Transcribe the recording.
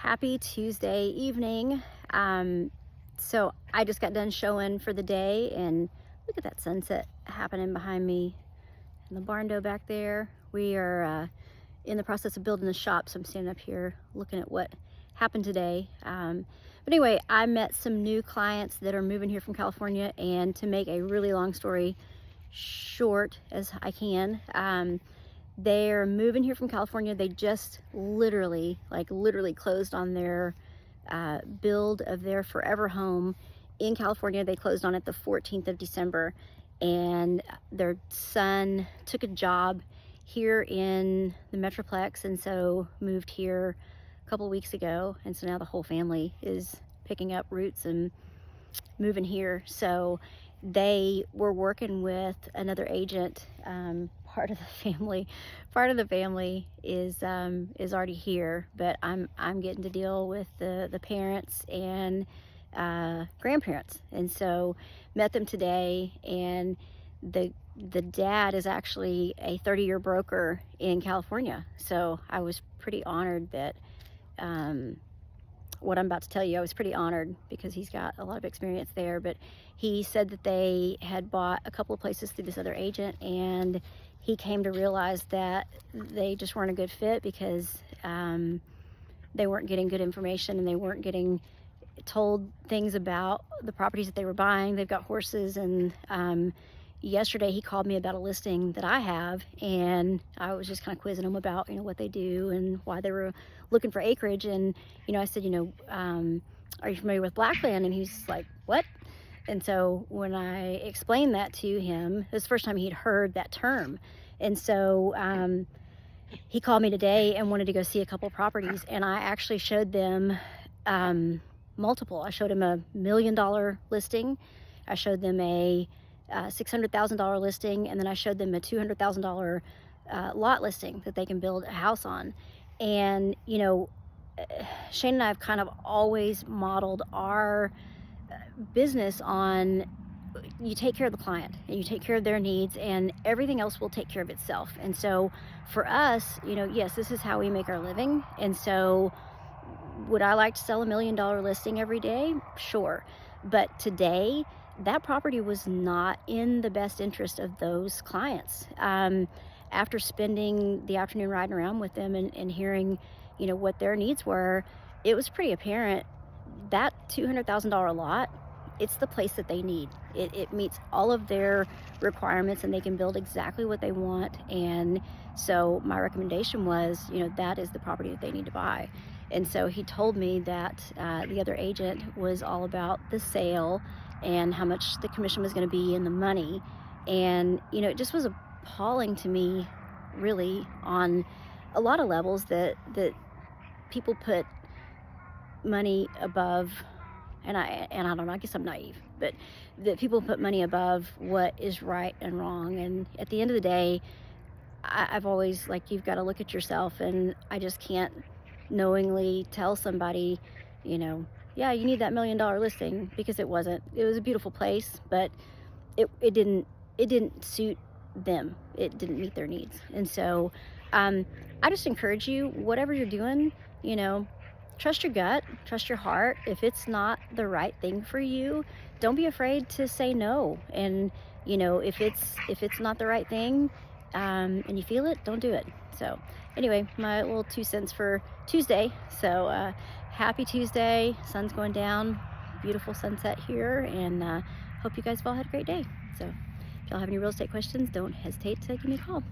Happy Tuesday evening. So I just got done showing for the day, and look at that sunset happening behind me and the barn dough back there. We are in the process of building the shop, so I'm standing up here looking at what happened today. But anyway, I met some new clients that are moving here from California, and to make a really long story short as I can, they're moving here from California. They just literally closed on their build of their forever home in California. They closed on it the 14th of December, and their son took a job here in the Metroplex, and so moved here a couple weeks ago. And so now the whole family is picking up roots and moving here. So they were working with another agent. Part of the family is already here, but I'm getting to deal with the parents and grandparents. And so met them today, and the dad is actually a 30-year broker in California. So I was pretty honored that what I'm about to tell you, I was pretty honored because he's got a lot of experience there. But he said that they had bought a couple of places through this other agent, and he came to realize that they just weren't a good fit because they weren't getting good information, and they weren't getting told things about the properties that they were buying. They've got horses, and yesterday he called me about a listing that I have, and I was just kind of quizzing him about, what they do and why they were looking for acreage. And, I said, are you familiar with Blackland? And he's like, what? And so when I explained that to him, it was the first time he'd heard that term. And so he called me today and wanted to go see a couple properties, and I actually showed them multiple. I showed him $1 million listing. I showed them a $600,000 listing, and then I showed them a $200,000 lot listing that they can build a house on. And Shane and I have kind of always modeled our business on, you take care of the client and you take care of their needs, and everything else will take care of itself. And so for us, yes, this is how we make our living. And so would I like to sell $1 million listing every day? Sure. But today, that property was not in the best interest of those clients. After spending the afternoon riding around with them and hearing, what their needs were, it was pretty apparent that $200,000 lot, it's the place that they need. It meets all of their requirements, and they can build exactly what they want. And so my recommendation was, that is the property that they need to buy. And so he told me that the other agent was all about the sale and how much the commission was going to be and the money. And, it just was appalling to me, really, on a lot of levels, that people put money above, and I don't know, I guess I'm naive, but that people put money above what is right and wrong. And at the end of the day, I've always, you've got to look at yourself, and I just can't knowingly tell somebody, yeah, you need that $1 million listing, because it was a beautiful place, but it didn't suit them. It didn't meet their needs. And so I just encourage you, whatever you're doing, trust your gut, trust your heart. If it's not the right thing for you, don't be afraid to say no. And if it's not the right thing, and you feel it, don't do it. So anyway, my little 2 cents for Tuesday. So happy Tuesday. Sun's going down, beautiful sunset here, and hope you guys have all had a great day. So if y'all have any real estate questions, don't hesitate to give me a call.